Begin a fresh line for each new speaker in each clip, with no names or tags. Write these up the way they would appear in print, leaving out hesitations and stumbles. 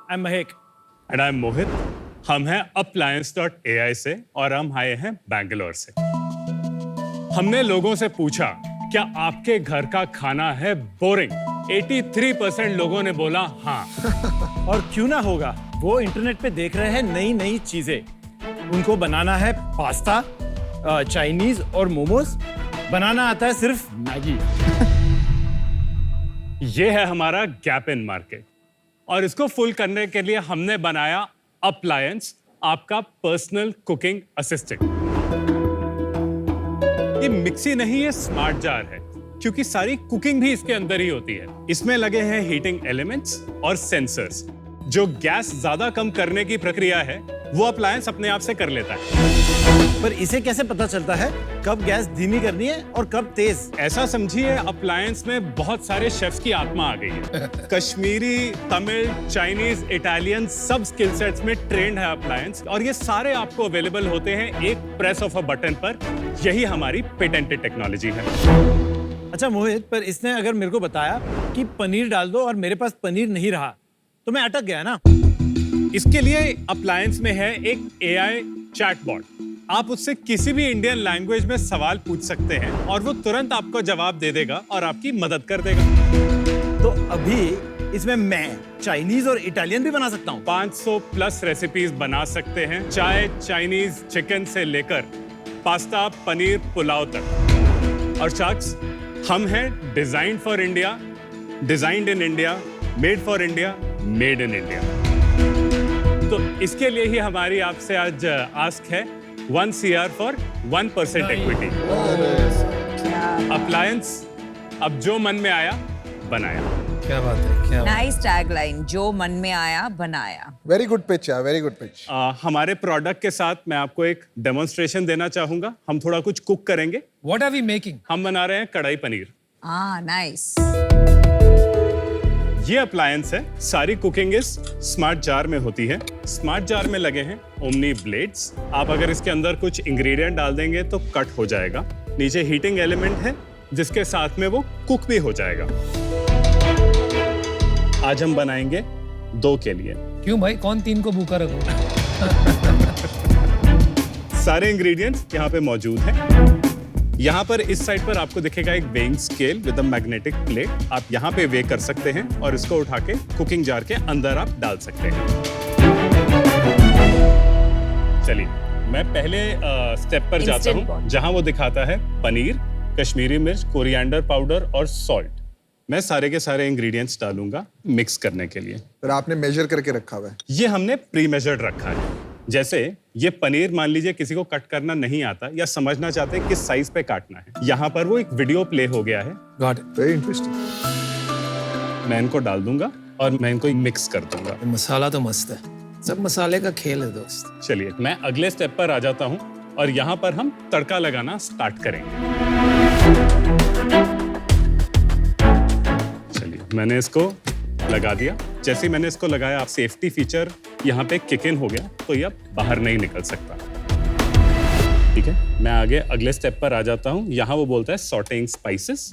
I am Mahak
and I am मोहित। हम हैं appliance.ai से और हम आए हैं बैंगलोर से। हमने लोगों से पूछा, क्या आपके घर का खाना है बोरिंग? 83% लोगों ने बोला हाँ।
और क्यों ना होगा, वो इंटरनेट पे देख रहे हैं नई नई चीजें। उनको बनाना है पास्ता, चाइनीज और मोमोज। बनाना आता है सिर्फ मैगी।
ये है हमारा गैप इन मार्केट और इसको फुल करने के लिए हमने बनाया अप्लायंस, आपका पर्सनल कुकिंग असिस्टेंट। ये मिक्सी नहीं, ये स्मार्ट जार है क्योंकि सारी कुकिंग भी इसके अंदर ही होती है। इसमें लगे हैं हीटिंग एलिमेंट्स और सेंसर्स। जो गैस ज्यादा कम करने की प्रक्रिया है वो अप्लायंस अपने आप से कर लेता है।
पर इसे कैसे पता चलता है कब गैस धीमी करनी है और कब तेज?
ऐसा समझिए, अप्लायंस में बहुत सारे शेफ्स की आत्मा आ गई है। कश्मीरी, तमिल, चाइनीज, इटालियन सब स्किल सेट्स में ट्रेंड है अप्लायंस, और ये सारे आपको अवेलेबल होते हैं एक प्रेस ऑफ अ बटन पर। यही हमारी पेटेंटेड टेक्नोलॉजी है।
अच्छा मोहित, पर इसने अगर मेरे को बताया कि पनीर डाल दो और मेरे पास पनीर नहीं रहा तो मैं अटक गया ना।
इसके लिए अप्लायंस में है एक AI चैटबॉट। आप उससे किसी भी इंडियन लैंग्वेज में सवाल पूछ सकते हैं और वो तुरंत आपको जवाब दे देगा और आपकी मदद कर देगा।
तो अभी इसमें मैं चाइनीज और इटालियन भी बना सकता हूँ।
500 प्लस रेसिपीज बना सकते हैं, चाहे चाइनीज चिकन से लेकर पास्ता, पनीर, पुलाव तक। और शख्स, हम हैं design for India, designed in India, made for India, made in India. तो इसके लिए ही हमारी आपसे आज आस्क है 1 CR फॉर 1% इक्विटी। अप्लायंस, अब जो मन में आया बनाया।
क्या बात है, क्या
नाइस टैगलाइन, जो मन में आया बनाया।
वेरी गुड पिच यार, वेरी गुड पिच।
हमारे प्रोडक्ट के साथ मैं आपको एक डेमोन्स्ट्रेशन देना चाहूंगा। हम थोड़ा कुछ कुक करेंगे।
What are we making?
हम बना रहे हैं कढ़ाई पनीर।
नाइस।
ये अप्लायंस है, सारी कुकिंग इस स्मार्ट जार में होती है। स्मार्ट जार में लगे हैं ओमनी ब्लेड्स। आप अगर इसके अंदर कुछ इंग्रेडिएंट डाल देंगे तो कट हो जाएगा। नीचे हीटिंग एलिमेंट है जिसके साथ में वो कुक भी हो जाएगा। आज हम बनाएंगे 2 के लिए।
क्यों भाई, कौन 3 को भूखा रखूं?
सारे इंग्रेडिएंट्स यहाँ पे मौजूद हैं। यहाँ पर इस साइड पर आपको दिखेगा एक weighing scale with a magnetic plate. आप यहाँ पे वे कर सकते हैं और इसको उठा के कुकिंग जार के अंदर आप डाल सकते हैं। चलिए, मैं पहले स्टेप पर जाता हूँ जहाँ वो दिखाता है पनीर, कश्मीरी मिर्च, कोरिएंडर पाउडर और सॉल्ट। मैं सारे के सारे इंग्रेडिएंट्स डालूंगा मिक्स करने के लिए।
पर आपने मेजर करके रखा हुआ है?
ये हमने प्री मेजर्ड रखा है। जैसे ये पनीर, मान लीजिए किसी को कट करना नहीं आता या समझना चाहते हैं किस साइज पे काटना है, यहाँ पर वो एक वीडियो प्ले हो गया है।
Got it.
Very interesting.
मैं इनको डाल दूंगा और मैं इनको मिक्स कर दूंगा।
मसाला तो मस्त है, सब मसाले का खेल है दोस्त।
चलिए, मैं अगले स्टेप पर आ जाता हूँ और यहाँ पर हम तड़का लगाना स्टार्ट करेंगे। चलिए, मैंने इसको लगा दिया। जैसे ही मैंने इसको लगाया, आप सेफ्टी फीचर यहाँ पे किक इन हो गया, तो ये अब बाहर नहीं निकल सकता। ठीक है, मैं आगे अगले स्टेप पर आ जाता हूँ। यहाँ वो बोलता है सॉटेइंग स्पाइसेस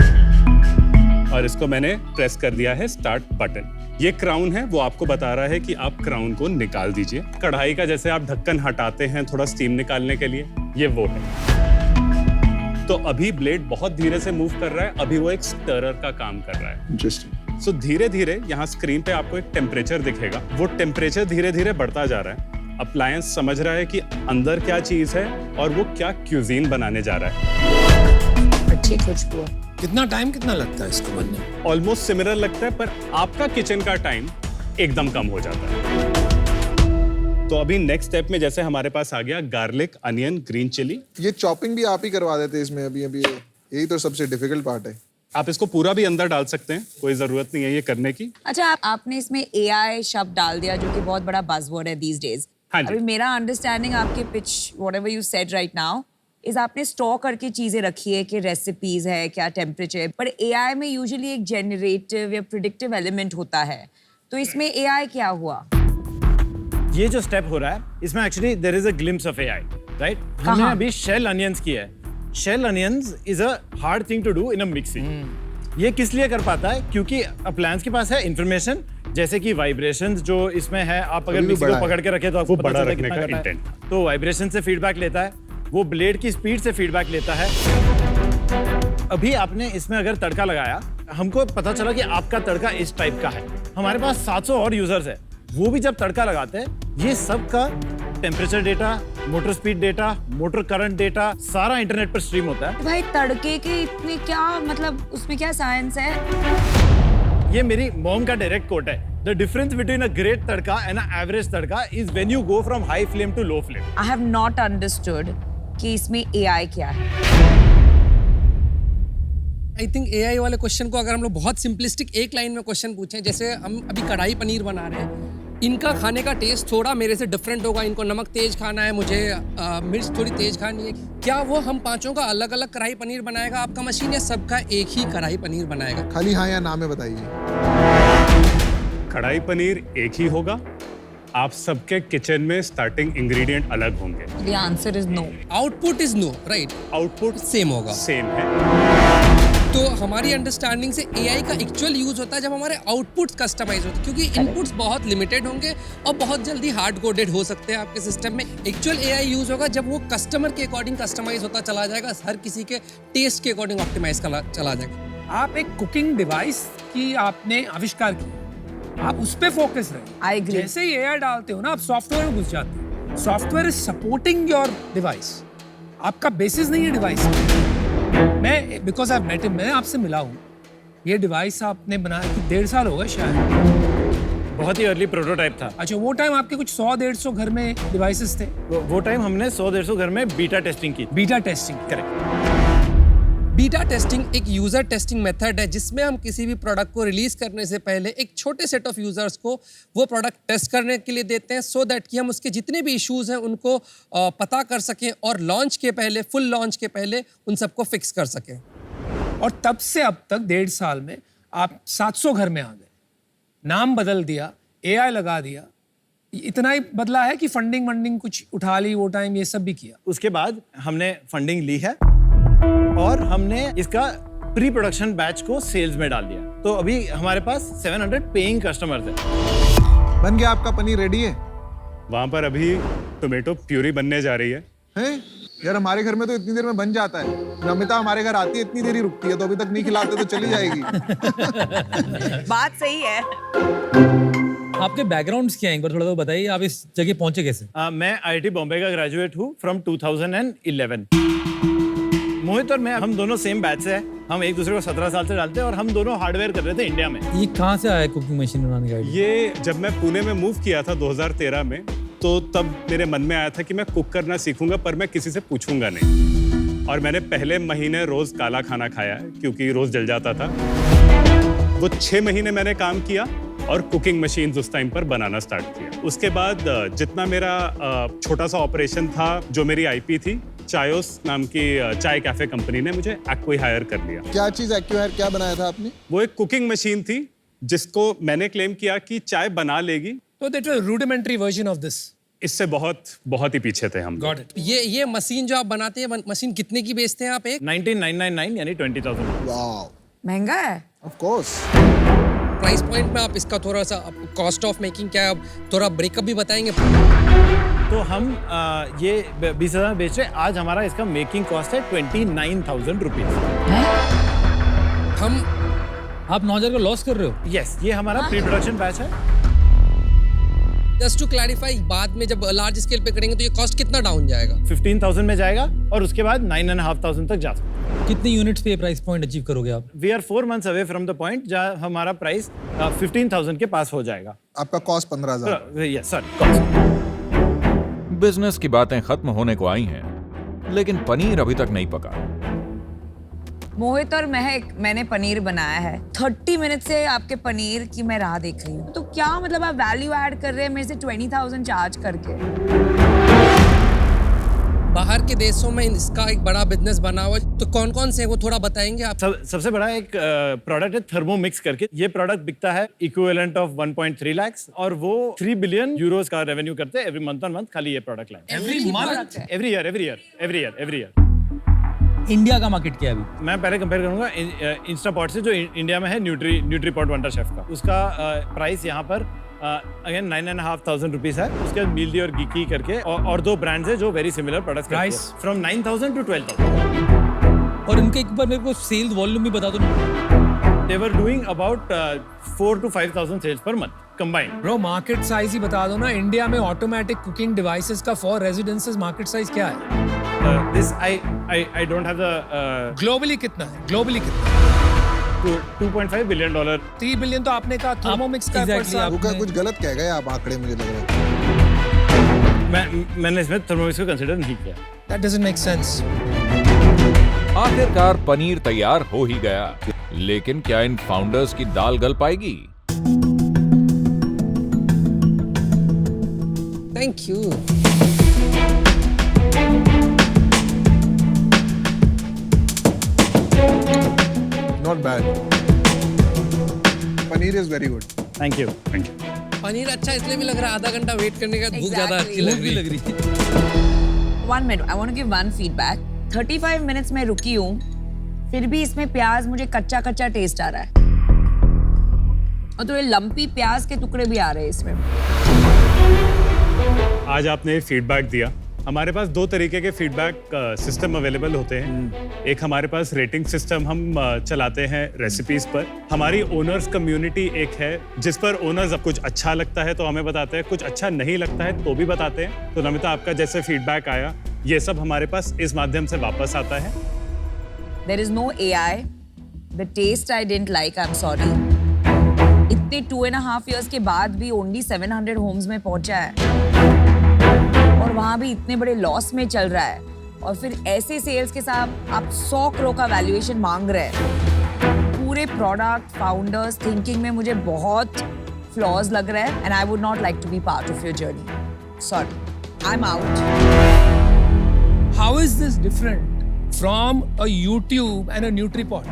और इसको मैंने प्रेस कर दिया है स्टार्ट बटन। ये क्राउन है, वो आपको बता रहा है कि आप क्राउन को निकाल दीजिए। कढ़ाई का जैसे आप ढक्कन हटाते हैं थोड़ा स्टीम निकालने के लिए, ये वो है। तो अभी ब्लेड बहुत धीरे से मूव कर रहा है, अभी वो एक स्टरर का काम कर रहा है।
इंटरेस्टिंग।
सो धीरे धीरे यहाँ स्क्रीन पे आपको एक टेम्परेचर दिखेगा। वो टेम्परेचर धीरे धीरे बढ़ता जा रहा है। अप्लायंस समझ रहा है कि अंदर क्या चीज है और वो क्या क्यूजीन बनाने जा रहा है।
अच्छी खुशबू।
कितना टाइम, कितना लगता है इसको बनने में?
ऑलमोस्ट सिमिलर लगता है, पर आपका किचन का टाइम एकदम कम हो जाता है। तो अभी नेक्स्ट स्टेप में जैसे हमारे पास आ गया गार्लिक, अनियन, ग्रीन चिली।
ये चॉपिंग भी आप ही करवा देते इसमें अभी अभी? यही तो सबसे डिफिकल्ट पार्ट है।
आप इसको पूरा भी अंदर डाल सकते हैं, कोई जरूरत नहीं है ये करने की।
अच्छा, आपने इसमें AI शब्द डाल दिया जो कि बहुत बड़ा बज़वर्ड है these days।
हाँ जी।
अभी मेरा अंडरस्टैंडिंग आपके pitch, whatever you said right now, is आपने स्टोर करके चीजें रखी है कि रेसिपीज है, क्या टेम्परेचर, पर AI में यूजुअली एक जनरेटिव या प्रिडिक्टिव एलिमेंट होता है, तो इसमें AI क्या हुआ?
ये जो स्टेप हो रहा है इसमें actually there is a glimpse of AI, right? हमने अभी शेल अनियंस किया है। Shell onions is a hard thing to do in a mixie. ये किस लिए कर पाता है? क्योंकि अप्लायंस के पास है इंफॉर्मेशन जैसे कि वाइब्रेशंस जो इसमें है, आप अगर
अभी भी
मिक्सी को
बड़ा है।
पकड़ के रखे तो आपको
वो
पता
बड़ा
चलता है
रखने
कितना
का
कर रहा है।
intent।
तो वाइब्रेशन से फीडबैक लेता है, वो ब्लेड की स्पीड से फीडबैक लेता है। अभी आपने इसमें अगर तड़का लगाया, हमको पता चला कि आपका तड़का इस टाइप का है। हमारे पास 700 और यूजर्स है, वो भी जब तड़का लगाते हैं, ये सब का temperature data, motor speed data, motor current data सारा इंटरनेट पर स्ट्रीम होता है।
भाई तड़के के इतने क्या मतलब उसमें क्या साइंस है?
ये मेरी मॉम का डायरेक्ट कोट है, the difference between a great tadka and a average tadka is when you go from high flame to low flame.
I have not understood कि इसमें एआई क्या है।
आई थिंक एआई वाले क्वेश्चन को अगर हम लोग बहुत सिंपलिस्टिक एक लाइन में क्वेश्चन पूछें, जैसे हम अभी कढ़ाई पनीर बना रहे हैं, इनका खाने का टेस्ट थोड़ा मेरे से डिफरेंट होगा, इनको नमक तेज खाना है, मुझे मिर्च थोड़ी तेज खानी है, क्या वो हम पांचों का अलग अलग कढ़ाई पनीर बनाएगा आपका मशीन, या सबका एक ही कढ़ाई पनीर बनाएगा?
खाली हाँ या ना में बताइए।
कढ़ाई पनीर एक ही होगा, आप सबके किचन में स्टार्टिंग इंग्रेडिएंट अलग होंगे,
the answer is no.
Output is no, right?
Output
same होगा।
सेम है।
तो हमारी अंडरस्टैंडिंग से एआई का एक्चुअल यूज होता है जब हमारे आउटपुट्स कस्टमाइज होते हैं, क्योंकि इनपुट्स बहुत लिमिटेड होंगे और बहुत जल्दी हार्ड कोडेड हो सकते हैं आपके सिस्टम में। एक्चुअल एआई यूज होगा जब वो कस्टमर के अकॉर्डिंग कस्टमाइज होता चला जाएगा, हर किसी के टेस्ट के अकॉर्डिंग ऑप्टिमाइज चला जाएगा।
आप एक कुकिंग डिवाइस की आपने आविष्कार किया, आप उस पे फोकस
I
रहे।
agree.
जैसे ही एआई डालते हो ना, आप सॉफ्टवेयर में घुस जाते हो। Software is supporting your device, आपका बेसिस नहीं है डिवाइस। मैं बिकॉज आई मेट हिम, मैं आपसे मिला हूँ। ये डिवाइस आपने बनाया कि 1.5 साल हो गए शायद।
बहुत ही अर्ली प्रोटोटाइप था।
अच्छा, वो टाइम आपके कुछ 100-150 घर में डिवाइसेस थे?
वो टाइम हमने 100-150 घर में बीटा टेस्टिंग की।
Beta testing.
Correct.
Beta testing एक यूजर टेस्टिंग मेथड है जिसमें हम किसी भी प्रोडक्ट को रिलीज करने से पहले एक छोटे सेट ऑफ यूजर्स को वो प्रोडक्ट टेस्ट करने के लिए देते हैं, सो दैट कि हम उसके जितने भी इश्यूज हैं उनको पता कर सकें और लॉन्च के पहले, फुल लॉन्च के पहले उन सबको फिक्स कर सकें।
और तब से अब तक 1.5 साल में आप 700 घर में आ गए, नाम बदल दिया, एआई लगा दिया। इतना ही बदला है कि फंडिंग कुछ उठा ली वो टाइम, ये सब भी किया?
उसके बाद हमने फंडिंग ली है और हमने इसका प्री प्रोडक्शन बैच को सेल्स में डाल दिया। तो अभी हमारे पास 700 पेइंग कस्टमर्स हैं।
बन गया आपका पनीर रेडी है?
वहां पर अभी टोमेटो प्यूरी बनने जा रही है।
हैं? यार हमारे घर में तो इतनी देर में बन जाता है। नमिता हमारे घर आती है, इतनी देर ही रुकती है, तो अभी तक नहीं खिलाते तो चली जाएगी।
बात सही है।
आपके बैकग्राउंड्स क्या हैं, एक बार थोड़ा तो बताइए, आप इस जगह पहुंचे कैसे?
मैं IIT बॉम्बे का ग्रेजुएट हूँ फ्रॉम 2011। मोहित और मैं, हम दोनों सेम बैच से हैं। हम एक दूसरे को 17 साल से डालते हैं और हम दोनों हार्डवेयर कर रहे थे इंडिया में।
ये कहाँ से आया कुकिंग मशीन बनाने का आइडिया?
ये जब मैं पुणे में मूव किया था 2013 में, तो तब मेरे मन में आया था कि मैं कुक करना सीखूंगा, पर मैं किसी से पूछूंगा नहीं। और मैंने पहले महीने रोज काला खाना खाया क्योंकि रोज जल जाता था। वो 6 महीने मैंने काम किया और कुकिंग मशीन्स उस टाइम पर बनाना स्टार्ट किया। उसके बाद जितना मेरा छोटा सा ऑपरेशन था, जो मेरी आईपी थी, चायोस नाम की चाय कैफे कंपनी ने मुझे एक्वाहायर कर लिया।
क्या चीज एक्वाहायर, क्या बनाया था आपने?
वो एक कुकिंग मशीन थी जिसको मैंने क्लेम किया कि चाय बना लेगी।
तो that was rudimentary version of this.
इससे बहुत ही पीछे थे हम।
Got it.
ये मशीन जो आप बनाते हैं, मशीन कितने की बेचते हैं आप? एक
19,999 यानी 20,000।
वाओ,
महंगा है।
Of course.
प्राइस पॉइंट में आप इसका थोड़ा सा कॉस्ट ऑफ मेकिंग क्या है, आप थोड़ा ब्रेकअप भी बताएंगे?
तो हम ये 20,000 बेच रहे हैं। आज हमारा इसका मेकिंग कॉस्ट है 29,000 रुपीज।
हम
आप 9,000 का लॉस कर रहे हो?
यस, ये हमारा प्री प्रोडक्शन बैच है।
जस्ट टू क्लैरिफाई, बाद में जब लार्ज स्केल पे करेंगे तो ये कॉस्ट कितना डाउन जाएगा?
15,000 में जाएगा और उसके बाद 9,500 तक जा सकते हैं।
कितनी यूनिट्स पे प्राइस पॉइंट अचीव करोगे आप?
We are 4 months away from the point जहाँ हमारा प्राइस 15,000 के पास हो जाएगा।
आपका कॉस्ट 15,000।
Yes sorry.
बिजनेस की बातें खत्म होने को आई हैं, लेकिन पनीर अभी तक नहीं पका।
मोहित और महक, मैंने पनीर बनाया है। 30 मिनट से आपके पनीर की मैं राह देख रही हूँ। तो क्या मतलब आप वैल्यू ऐड कर रहे हैं मेरे से 20,000 चार्ज करके?
बाहर के देशों में इसका एक बड़ा बिजनेस बना हुआ है, तो कौन कौन से हैं वो थोड़ा बताएंगे आप?
सबसे बड़ा एक प्रोडक्ट है थर्मोमिक्स करके। ये प्रोडक्ट बिकता है इक्विवेलेंट ऑफ 1.3 लाख और वो 3 बिलियन यूरोस का रेवेन्यू करते हैं एवरी मंथ ऑन मंथ, खाली ये product line.
Every month?
Every year
India का मार्केट क्या है अभी?
मैं पहले कंपेयर करूंगा इंस्टापॉट से, जो इंडिया में है न्यूट्रीपॉट वंडर शेफ का। उसका प्राइस यहाँ पर अगेन 9,500 रुपीज है। उसके बाद मील्डी और गीकी करके और दो ब्रांड्स है जो very similar products
Price?
From 9,000 to 12,000।
और इनके एक बार मेरे को सेल्स वॉल्यूम भी बता दो ना।
They were doing about 4,000 to 5,000 sales per month combined.
Bro market size ही बता दो ना, इंडिया में ऑटोमेटिक कुकिंग डिवाइसेस का फॉर रेजिडेंसेस मार्केट साइज क्या है?
This I don't have the
globally कितना है? ग्लोबली कितना है?
$2.5 billion.
3 बिलियन तो आपने कहा थर्मोमिक्स का
Exactly,
per साल।
आप-
रुका, कुछ गलत कह गए आप आंकड़े, मुझे लग रहा है।
मैंने इसमें थर्मोमिक्स को कंसिडर नहीं किया।
That doesn't make sense.
आखिरकार पनीर तैयार हो ही गया, लेकिन क्या इन फाउंडर्स की दाल गल पाएगी?
Thank you.
Not bad. Paneer is very good.
Thank you.
Thank you.
Paneer अच्छा इसलिए भी लग रहा है, आधा घंटा वेट करने का भूख ज्यादा अच्छी
Exactly.
लग रही है।
1 minute, I want to give one feedback. 35 minutes में रुकी हूँ, फिर भी इसमें प्याज मुझे कच्चा कच्चा टेस्ट आ रहा है, और थोड़े लंपी प्याज के टुकड़े भी आ रहे हैं इसमें।
आज आपने फीडबैक दिया। हमारे पास दो तरीके के फीडबैक सिस्टम अवेलेबल होते हैं। एक हमारे पास रेटिंग सिस्टम हम चलाते हैं रेसिपीज पर। हमारी ओनर्स कम्युनिटी एक है जिस पर ओनर्स अब कुछ अच्छा लगता है तो हमें बताते हैं, कुछ अच्छा नहीं लगता है तो भी बताते हैं। तो नमिता, आपका जैसे फीडबैक आया, ये सब हमारे पास इस माध्यम से वापस आता है।
There is no AI. The taste I didn't like, I'm sorry. इतने 2.5 years के बाद भी only 700 homes में पहुंचा है, और वहां भी इतने बड़े लॉस में चल रहा है, और फिर ऐसे सेल्स के साथ आप 100 करोड़ का वैल्यूएशन मांग रहे हैं। पूरे प्रोडक्ट फाउंडर्स थिंकिंग में मुझे बहुत फ्लॉज लग रहा है, and I would not like to be part of your journey. Sorry, I am out.
How is this different from a YouTube and a NutriPot?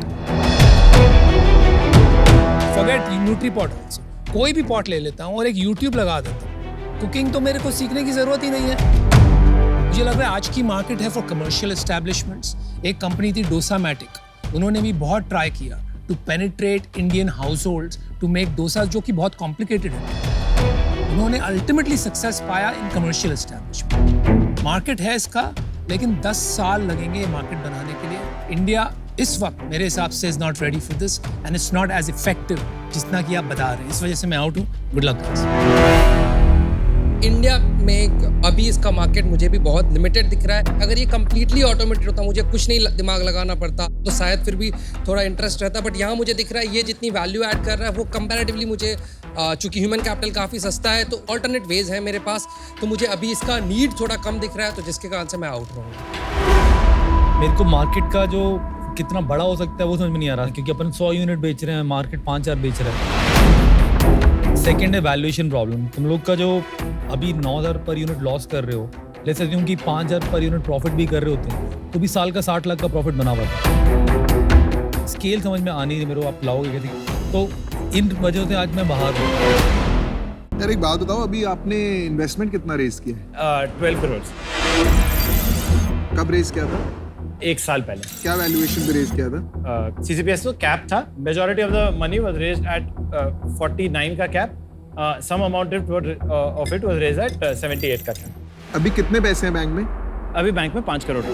Forget NutriPot also. कोई भी pot ले लेता हूँ और एक YouTube लगा देता हूँ। कुकिंग तो मेरे को सीखने की जरूरत ही नहीं है। मुझे लग रहा है आज की मार्केट है फॉर कमर्शियल एस्टैब्लिशमेंट्स। एक कंपनी थी डोसामैटिक, उन्होंने भी बहुत ट्राई किया to penetrate Indian households to make dosa, जो कि बहुत कॉम्प्लिकेटेड है। उन्होंने अल्टीमेटली सक्सेस पाया इन कमर्शियल एस्टैब्लिशमेंट। मार्केट है इसका, लेकिन 10 साल लगेंगे ये मार्केट बनाने के लिए। इंडिया इस वक्त मेरे हिसाब से is not ready for this, and it's not as effective जितना कि आप बता रहे हैं। इस वजह से मैं आउट हूँ। Good luck guys.
इंडिया में अभी इसका मार्केट मुझे भी बहुत लिमिटेड दिख रहा है। अगर ये कम्प्लीटली ऑटोमेटेड होता, मुझे कुछ नहीं दिमाग लगाना पड़ता, तो शायद फिर भी थोड़ा इंटरेस्ट रहता। बट यहाँ मुझे दिख रहा है ये जितनी वैल्यू ऐड कर रहा है वो कंपैरेटिवली मुझे, चूंकि ह्यूमन कैपिटल काफ़ी सस्ता है तो ऑल्टरनेट वेज है मेरे पास, तो मुझे अभी इसका नीड थोड़ा कम दिख रहा है, तो जिसके कारण से मैं आउट रहूँगा।
मेरे को मार्केट का जो कितना बड़ा हो सकता है वो समझ में नहीं आ रहा, क्योंकि अपन 100 यूनिट बेच रहे हैं, मार्केट 5-4 बेच रहा है। सेकेंड है वैल्यूएशन प्रॉब्लम। तुम लोग का जो अभी 9,000 पर यूनिट लॉस कर रहे हो, लेट्स अज्यूम कि 5,000 पर यूनिट प्रॉफिट भी कर रहे होते हैं, तो भी साल का 60 लाख का प्रॉफिट बना हुआ था। स्केल समझ में आनी है मेरे को, आप लाओगे कैसे? तो इन वजह से आज मैं बाहर हूँ।
यार एक बात बताओ, अभी आपने इन्वेस्टमेंट कितना रेज किया है?
12 करोड़
कब रेज किया था?
1 साल पहले।
क्या वैल्यूएशन पे रेज किया था?
CCPS तो कैप था। Majority of the money was raised at 49 का cap. Some amount of it was raised at 78 का कैप।
अभी कितने पैसे हैं बैंक में?
अभी बैंक में 5 करोड़ है।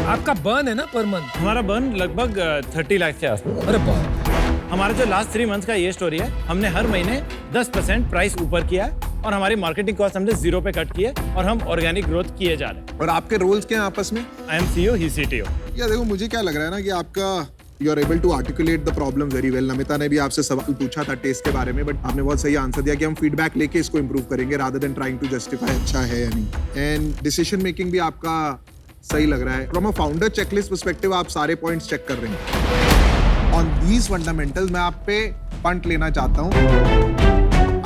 आपका बर्न है ना पर मंथ?
हमारा बर्न लगभग 30 लाख के आसपास।
अरे बाप।
हमारा जो लास्ट 3 मंथ्स का ये स्टोरी है, हमने हर महीने 10% प्राइस ऊपर किया है, और हमारी मार्केटिंग कॉस्ट हमने 0 पे कट की है, और हम ऑर्गेनिक ग्रोथ किए जा रहे हैं।
और आपके रोल्स क्या हैं आपस में?
I am CEO, he CTO।
या देखो, मुझे क्या लग रहा है ना कि आपका you are able to articulate the problem very well. Namita ने भी आपसे सवाल पूछा था टेस्ट के बारे में, बट आपने बहुत सही आंसर दिया कि हम फीडबैक लेके इसको इंप्रूव करेंगे rather than trying to justify अच्छा है या नहीं। एंड डिसीजन मेकिंग भी आपका सही लग रहा है। From a founder checklist perspective आप सारे पॉइंट्स चेक कर रहे हैं। ऑन दीज फंडामेंटल्स मैं आप पे पंट लेना चाहता हूँ।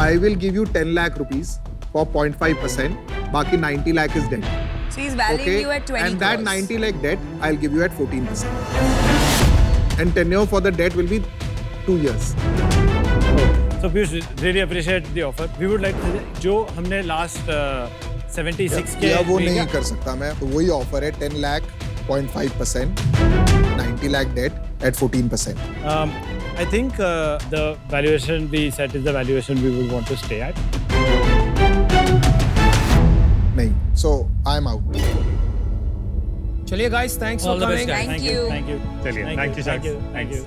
I will give you 10 lakh rupees for 0.5%, बाकी 90 lakh is debt.
So he's valuing you at 20
And that
crores.
90 lakh debt, I'll give you at 14%. And tenure for the debt will be 2 years.
So Piyush, really appreciate the offer. We would like to, जो हमने last 76 के
या वो
में
नहीं
क्या-
कर सकता मैं, तो वही ऑफर है 10 lakh 8.5%, 90 lakh debt at 14%.
I think the valuation we set is the valuation we would want to stay at.
नहीं, so I'm out.
चलिए guys, thanks
All
for
the best,
coming.
guys.
Thank you.
Thank you.
चलिए,
Thank
thank you,
Thank
Shakir.
you. Thank you.